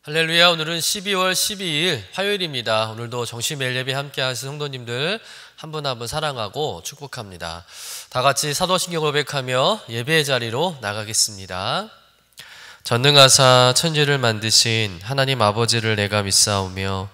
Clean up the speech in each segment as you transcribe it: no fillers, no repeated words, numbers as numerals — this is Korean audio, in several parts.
할렐루야. 오늘은 12월 12일 화요일입니다. 오늘도 정시 매일 예배 함께 하신 성도님들 한 분 한 분 사랑하고 축복합니다. 다 같이 사도신경을 고백하며 예배의 자리로 나가겠습니다. 전능하사 천지를 만드신 하나님 아버지를 내가 믿사오며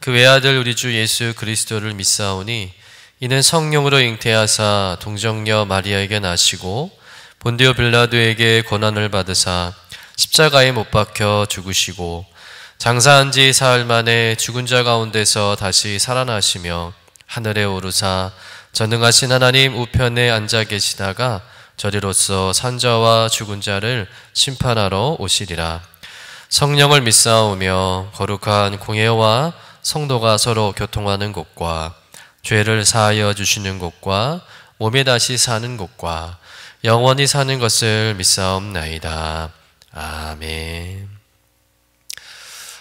그 외아들 우리 주 예수 그리스도를 믿사오니 이는 성령으로 잉태하사 동정녀 마리아에게 나시고 본디오 빌라도에게 고난을 받으사 십자가에 못 박혀 죽으시고 장사한 지 사흘 만에 죽은 자 가운데서 다시 살아나시며 하늘에 오르사 전능하신 하나님 우편에 앉아 계시다가 저리로서 산자와 죽은 자를 심판하러 오시리라. 성령을 믿사오며 거룩한 공예와 성도가 서로 교통하는 곳과 죄를 사하여 주시는 곳과 몸에 다시 사는 곳과 영원히 사는 것을 믿사옵나이다. 아멘.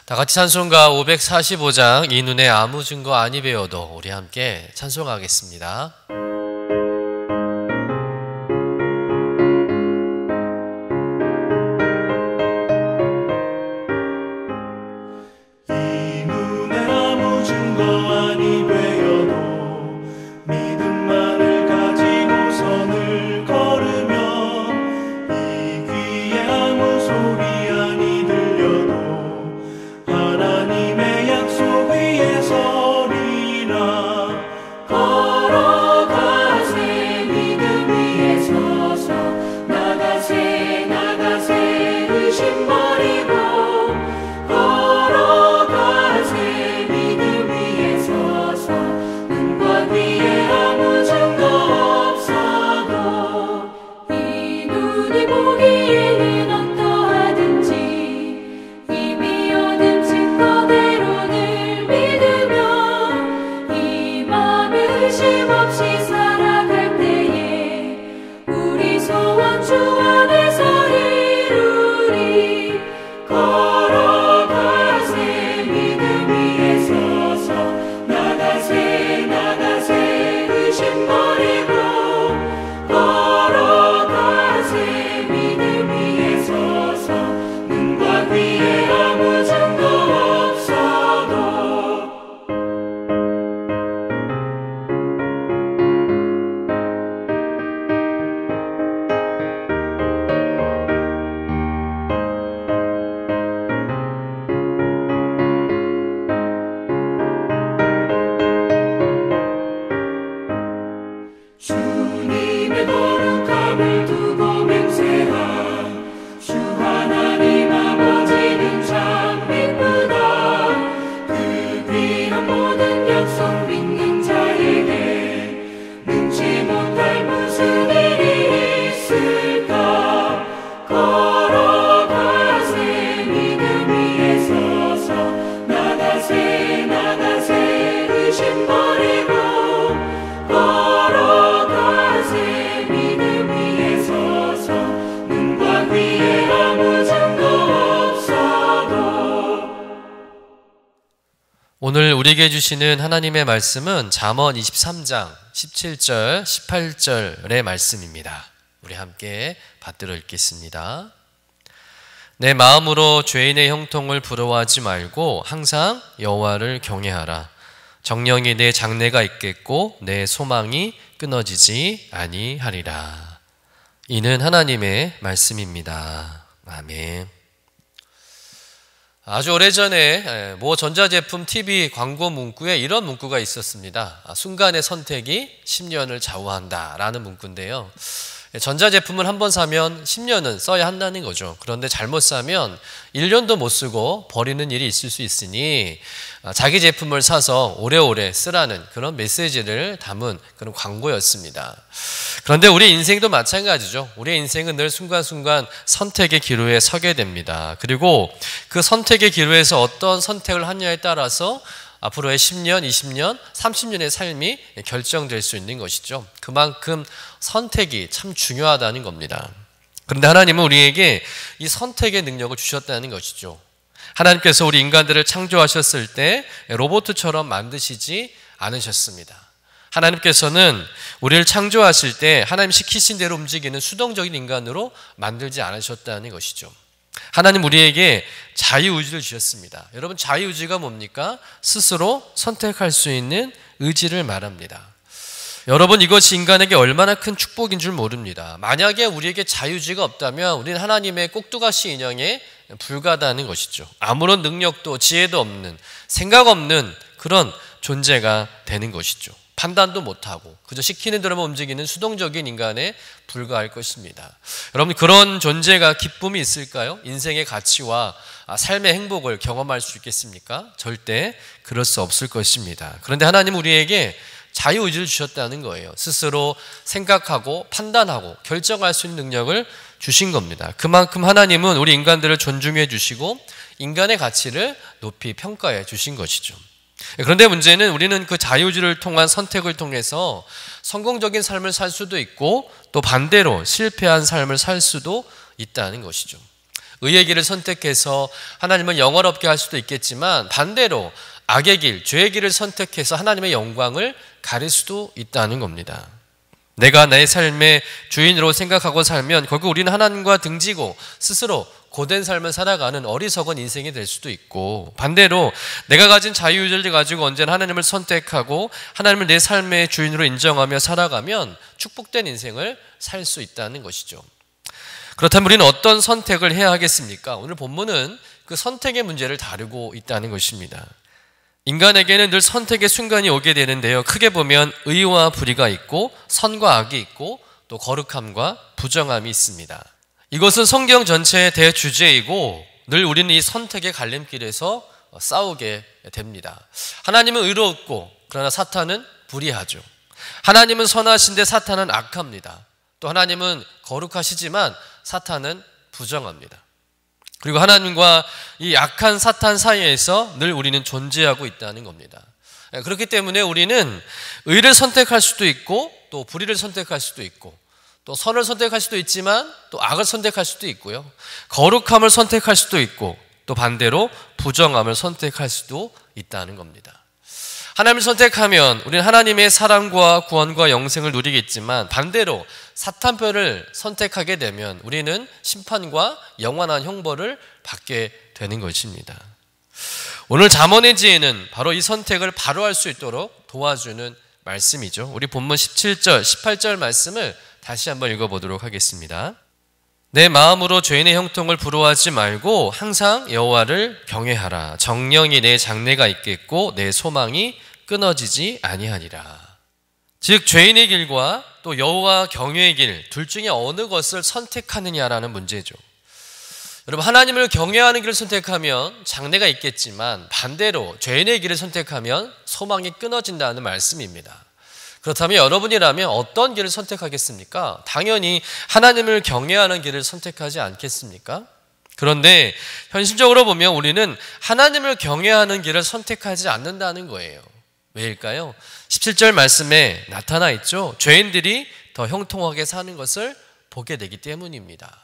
다 같이 찬송가 545장 이 눈에 아무 증거 아니 배워도 우리 함께 찬송하겠습니다. 오늘 우리에게 주시는 하나님의 말씀은 잠언 23장 17절 18절의 말씀입니다. 우리 함께 받들어 읽겠습니다. 내 마음으로 죄인의 형통을 부러워하지 말고 항상 여호와를 경외하라. 정령이 내 장래가 있겠고 내 소망이 끊어지지 아니하리라. 이는 하나님의 말씀입니다. 아멘. 아주 오래전에 모 전자제품 TV 광고 문구에 이런 문구가 있었습니다. 순간의 선택이 10년을 좌우한다 라는 문구인데요. 전자제품을 한번 사면 10년은 써야 한다는 거죠. 그런데 잘못 사면 1년도 못 쓰고 버리는 일이 있을 수 있으니 자기 제품을 사서 오래오래 쓰라는 그런 메시지를 담은 그런 광고였습니다. 그런데 우리 인생도 마찬가지죠. 우리의 인생은 늘 순간순간 선택의 기로에 서게 됩니다. 그리고 그 선택의 기로에서 어떤 선택을 하냐에 따라서 앞으로의 10년, 20년, 30년의 삶이 결정될 수 있는 것이죠. 그만큼 선택이 참 중요하다는 겁니다. 그런데 하나님은 우리에게 이 선택의 능력을 주셨다는 것이죠. 하나님께서 우리 인간들을 창조하셨을 때 로봇처럼 만드시지 않으셨습니다. 하나님께서는 우리를 창조하실 때 하나님 시키신 대로 움직이는 수동적인 인간으로 만들지 않으셨다는 것이죠. 하나님 우리에게 자유의지를 주셨습니다. 여러분, 자유의지가 뭡니까? 스스로 선택할 수 있는 의지를 말합니다. 여러분, 이것이 인간에게 얼마나 큰 축복인 줄 모릅니다. 만약에 우리에게 자유의지가 없다면 우리는 하나님의 꼭두가시 인형에 불과하다는 것이죠. 아무런 능력도 지혜도 없는, 생각 없는 그런 존재가 되는 것이죠. 판단도 못하고 그저 시키는 대로만 움직이는 수동적인 인간에 불과할 것입니다. 여러분, 그런 존재가 기쁨이 있을까요? 인생의 가치와 삶의 행복을 경험할 수 있겠습니까? 절대 그럴 수 없을 것입니다. 그런데 하나님은 우리에게 자유의지를 주셨다는 거예요. 스스로 생각하고 판단하고 결정할 수 있는 능력을 주신 겁니다. 그만큼 하나님은 우리 인간들을 존중해 주시고 인간의 가치를 높이 평가해 주신 것이죠. 그런데 문제는 우리는 그 자유의지를 통한 선택을 통해서 성공적인 삶을 살 수도 있고 또 반대로 실패한 삶을 살 수도 있다는 것이죠. 의의 길을 선택해서 하나님을 영화롭게 할 수도 있겠지만 반대로 악의 길, 죄의 길을 선택해서 하나님의 영광을 가릴 수도 있다는 겁니다. 내가 내 삶의 주인으로 생각하고 살면 결국 우리는 하나님과 등지고 스스로 고된 삶을 살아가는 어리석은 인생이 될 수도 있고, 반대로 내가 가진 자유의지를 가지고 언제나 하나님을 선택하고 하나님을 내 삶의 주인으로 인정하며 살아가면 축복된 인생을 살 수 있다는 것이죠. 그렇다면 우리는 어떤 선택을 해야 하겠습니까? 오늘 본문은 그 선택의 문제를 다루고 있다는 것입니다. 인간에게는 늘 선택의 순간이 오게 되는데요, 크게 보면 의와 불의가 있고 선과 악이 있고 또 거룩함과 부정함이 있습니다. 이것은 성경 전체의 대주제이고 늘 우리는 이 선택의 갈림길에서 싸우게 됩니다. 하나님은 의롭고 그러나 사탄은 불의하죠. 하나님은 선하신데 사탄은 악합니다. 또 하나님은 거룩하시지만 사탄은 부정합니다. 그리고 하나님과 이 악한 사탄 사이에서 늘 우리는 존재하고 있다는 겁니다. 그렇기 때문에 우리는 의를 선택할 수도 있고 또 불의를 선택할 수도 있고 또 선을 선택할 수도 있지만 또 악을 선택할 수도 있고요, 거룩함을 선택할 수도 있고 또 반대로 부정함을 선택할 수도 있다는 겁니다. 하나님을 선택하면 우리는 하나님의 사랑과 구원과 영생을 누리겠지만 반대로 사탄편을 선택하게 되면 우리는 심판과 영원한 형벌을 받게 되는 것입니다. 오늘 잠언의 지혜는 바로 이 선택을 바로 할 수 있도록 도와주는 말씀이죠. 우리 본문 17절, 18절 말씀을 다시 한번 읽어보도록 하겠습니다. 내 마음으로 죄인의 형통을 부러워하지 말고 항상 여호와를 경외하라. 정령이 내 장래가 있겠고 내 소망이 끊어지지 아니하니라. 즉 죄인의 길과 또 여호와 경외의 길 둘 중에 어느 것을 선택하느냐라는 문제죠. 여러분, 하나님을 경외하는 길을 선택하면 장래가 있겠지만 반대로 죄인의 길을 선택하면 소망이 끊어진다는 말씀입니다. 그렇다면 여러분이라면 어떤 길을 선택하겠습니까? 당연히 하나님을 경외하는 길을 선택하지 않겠습니까? 그런데 현실적으로 보면 우리는 하나님을 경외하는 길을 선택하지 않는다는 거예요. 왜일까요? 17절 말씀에 나타나 있죠. 죄인들이 더 형통하게 사는 것을 보게 되기 때문입니다.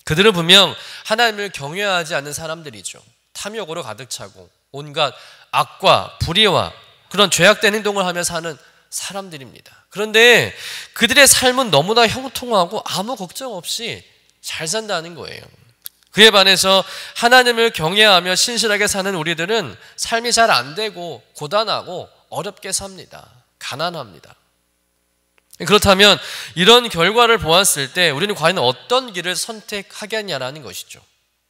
그들은 분명 하나님을 경외하지 않는 사람들이죠. 탐욕으로 가득 차고 온갖 악과 불의와 그런 죄악된 행동을 하며 사는 사람들입니다. 그런데 그들의 삶은 너무나 형통하고 아무 걱정 없이 잘 산다는 거예요. 그에 반해서 하나님을 경외하며 신실하게 사는 우리들은 삶이 잘 안 되고 고단하고 어렵게 삽니다. 가난합니다. 그렇다면 이런 결과를 보았을 때 우리는 과연 어떤 길을 선택하겠냐라는 것이죠.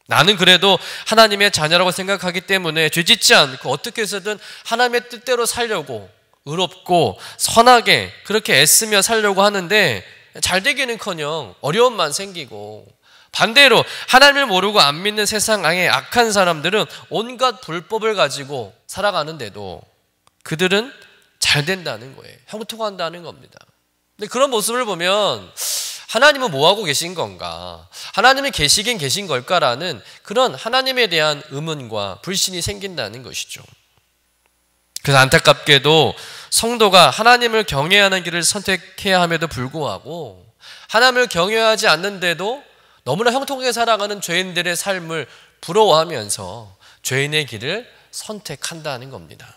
나는 그래도 하나님의 자녀라고 생각하기 때문에 죄짓지 않고 어떻게 해서든 하나님의 뜻대로 살려고 의롭고 선하게 그렇게 애쓰며 살려고 하는데 잘 되기는커녕 어려움만 생기고, 반대로 하나님을 모르고 안 믿는 세상의 악한 사람들은 온갖 불법을 가지고 살아가는데도 그들은 잘 된다는 거예요. 형통한다는 겁니다. 근데 그런 모습을 보면 하나님은 뭐하고 계신 건가? 하나님이 계시긴 계신 걸까라는 그런 하나님에 대한 의문과 불신이 생긴다는 것이죠. 그래서 안타깝게도 성도가 하나님을 경외하는 길을 선택해야 함에도 불구하고 하나님을 경외하지 않는데도 너무나 형통하게 살아가는 죄인들의 삶을 부러워하면서 죄인의 길을 선택한다는 겁니다.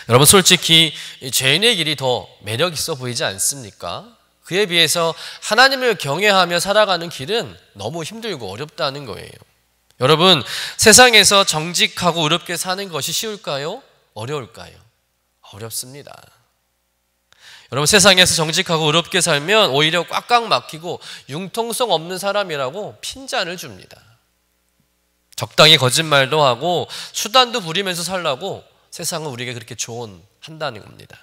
여러분, 솔직히 이 죄인의 길이 더 매력 있어 보이지 않습니까? 그에 비해서 하나님을 경외하며 살아가는 길은 너무 힘들고 어렵다는 거예요. 여러분, 세상에서 정직하고 의롭게 사는 것이 쉬울까요? 어려울까요? 어렵습니다. 여러분, 세상에서 정직하고 의롭게 살면 오히려 꽉꽉 막히고 융통성 없는 사람이라고 핀잔을 줍니다. 적당히 거짓말도 하고 수단도 부리면서 살라고 세상은 우리에게 그렇게 조언한다는 겁니다.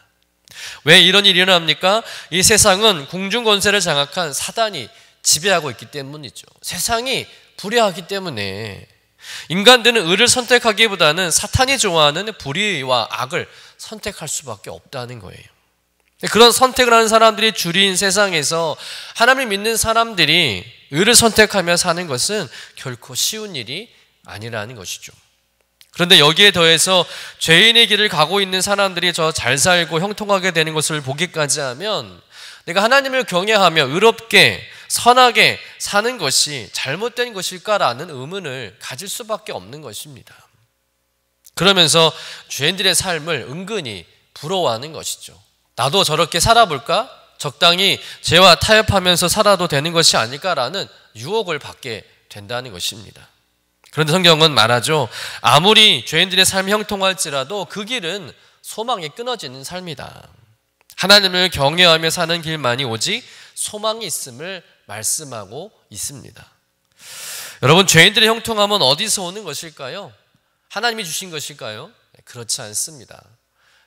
왜 이런 일이 일어납니까? 이 세상은 궁중권세를 장악한 사단이 지배하고 있기 때문이죠. 세상이 불의하기 때문에 인간들은 의를 선택하기보다는 사탄이 좋아하는 불의와 악을 선택할 수밖에 없다는 거예요. 그런 선택을 하는 사람들이 줄인 세상에서 하나님을 믿는 사람들이 의를 선택하며 사는 것은 결코 쉬운 일이 아니라는 것이죠. 그런데 여기에 더해서 죄인의 길을 가고 있는 사람들이 저 잘 살고 형통하게 되는 것을 보기까지 하면 내가 하나님을 경외하며 의롭게 선하게 사는 것이 잘못된 것일까라는 의문을 가질 수밖에 없는 것입니다. 그러면서 죄인들의 삶을 은근히 부러워하는 것이죠. 나도 저렇게 살아볼까? 적당히 죄와 타협하면서 살아도 되는 것이 아닐까라는 유혹을 받게 된다는 것입니다. 그런데 성경은 말하죠. 아무리 죄인들의 삶이 형통할지라도 그 길은 소망이 끊어지는 삶이다. 하나님을 경외하며 사는 길만이 오직 소망이 있음을 말씀하고 있습니다. 여러분, 죄인들의 형통함은 어디서 오는 것일까요? 하나님이 주신 것일까요? 그렇지 않습니다.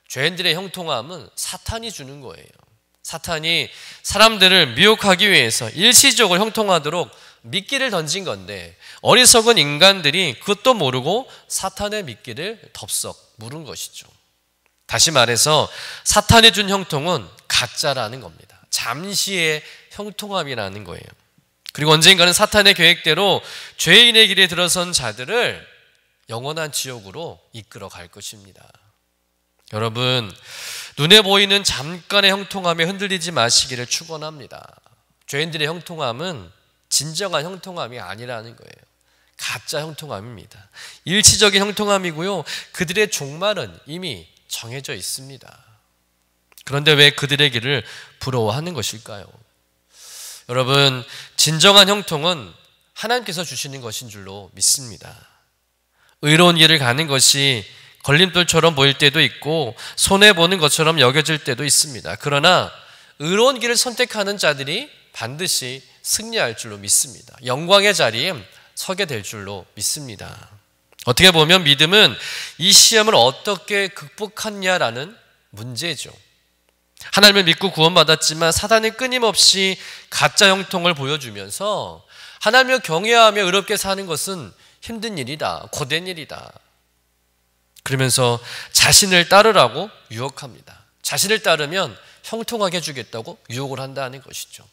죄인들의 형통함은 사탄이 주는 거예요. 사탄이 사람들을 미혹하기 위해서 일시적으로 형통하도록 미끼를 던진 건데 어리석은 인간들이 그것도 모르고 사탄의 미끼를 덥석 물은 것이죠. 다시 말해서 사탄이 준 형통은 가짜라는 겁니다. 잠시의 형통함이라는 거예요. 그리고 언젠가는 사탄의 계획대로 죄인의 길에 들어선 자들을 영원한 지옥으로 이끌어 갈 것입니다. 여러분, 눈에 보이는 잠깐의 형통함에 흔들리지 마시기를 축원합니다. 죄인들의 형통함은 진정한 형통함이 아니라는 거예요. 가짜 형통함입니다. 일시적인 형통함이고요. 그들의 종말은 이미 정해져 있습니다. 그런데 왜 그들의 길을 부러워하는 것일까요? 여러분, 진정한 형통은 하나님께서 주시는 것인 줄로 믿습니다. 의로운 길을 가는 것이 걸림돌처럼 보일 때도 있고 손해보는 것처럼 여겨질 때도 있습니다. 그러나 의로운 길을 선택하는 자들이 반드시 승리할 줄로 믿습니다. 영광의 자리에 서게 될 줄로 믿습니다. 어떻게 보면 믿음은 이 시험을 어떻게 극복하냐라는 문제죠. 하나님을 믿고 구원받았지만 사단이 끊임없이 가짜 형통을 보여주면서 하나님을 경외하며 의롭게 사는 것은 힘든 일이다, 고된 일이다. 그러면서 자신을 따르라고 유혹합니다. 자신을 따르면 형통하게 해주겠다고 유혹을 한다는 것이죠.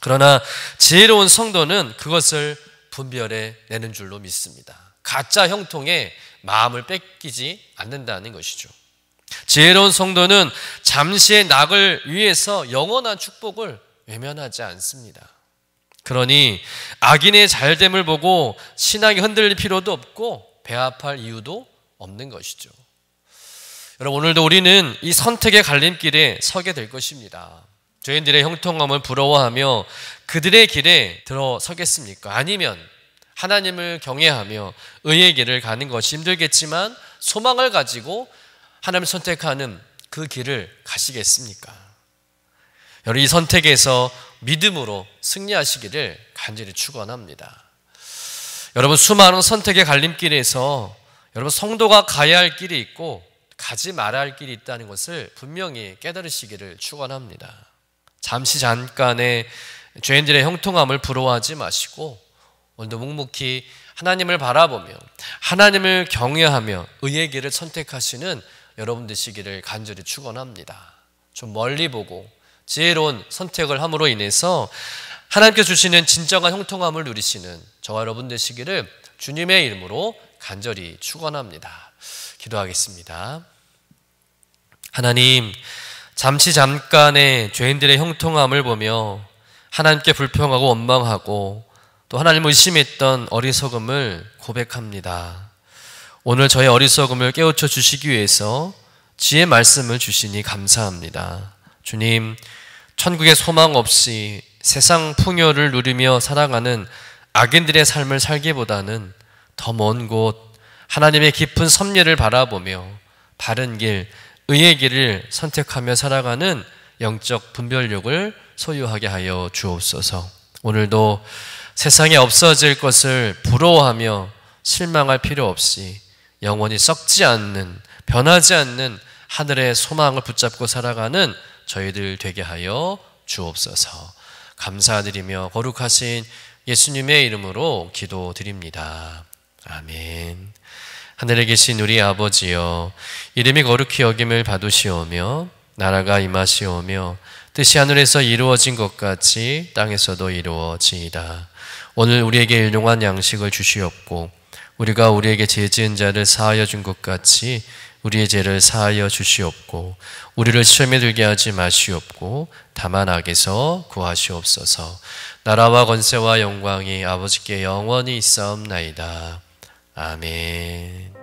그러나 지혜로운 성도는 그것을 분별해 내는 줄로 믿습니다. 가짜 형통에 마음을 뺏기지 않는다는 것이죠. 지혜로운 성도는 잠시의 낙을 위해서 영원한 축복을 외면하지 않습니다. 그러니 악인의 잘됨을 보고 신앙이 흔들릴 필요도 없고 배합할 이유도 없는 것이죠. 여러분, 오늘도 우리는 이 선택의 갈림길에 서게 될 것입니다. 죄인들의 형통함을 부러워하며 그들의 길에 들어서겠습니까? 아니면 하나님을 경외하며 의의 길을 가는 것이 힘들겠지만 소망을 가지고 하나님을 선택하는 그 길을 가시겠습니까? 여러분, 이 선택에서 믿음으로 승리하시기를 간절히 축원합니다. 여러분, 수많은 선택의 갈림길에서 여러분 성도가 가야 할 길이 있고 가지 말아야 할 길이 있다는 것을 분명히 깨달으시기를 축원합니다. 잠깐의 죄인들의 형통함을 부러워하지 마시고 오늘도 묵묵히 하나님을 바라보며 하나님을 경외하며 의의 길을 선택하시는 여러분 되시기를 간절히 축원합니다. 좀 멀리 보고 지혜로운 선택을 함으로 인해서 하나님께 주시는 진정한 형통함을 누리시는 저와 여러분 되시기를 주님의 이름으로 간절히 축원합니다. 기도하겠습니다. 하나님, 잠깐의 죄인들의 형통함을 보며 하나님께 불평하고 원망하고 또 하나님을 의심했던 어리석음을 고백합니다. 오늘 저의 어리석음을 깨우쳐 주시기 위해서 지혜의 말씀을 주시니 감사합니다. 주님, 천국의 소망 없이 세상 풍요를 누리며 살아가는 악인들의 삶을 살기보다는 더 먼 곳 하나님의 깊은 섭리를 바라보며 바른 길, 의의 길을 선택하며 살아가는 영적 분별력을 소유하게 하여 주옵소서. 오늘도 세상에 없어질 것을 부러워하며 실망할 필요 없이 영원히 썩지 않는, 변하지 않는 하늘의 소망을 붙잡고 살아가는 저희들 되게 하여 주옵소서. 감사드리며 거룩하신 예수님의 이름으로 기도드립니다. 아멘. 하늘에 계신 우리 아버지여, 이름이 거룩히 여김을 받으시오며 나라가 임하시오며 뜻이 하늘에서 이루어진 것 같이 땅에서도 이루어지이다. 오늘 우리에게 일용할 양식을 주시옵고 우리가 우리에게 죄 지은 자를 사하여 준 것 같이 우리의 죄를 사하여 주시옵고 우리를 시험에 들게 하지 마시옵고 다만 악에서 구하시옵소서. 나라와 권세와 영광이 아버지께 영원히 있사옵나이다. 아멘.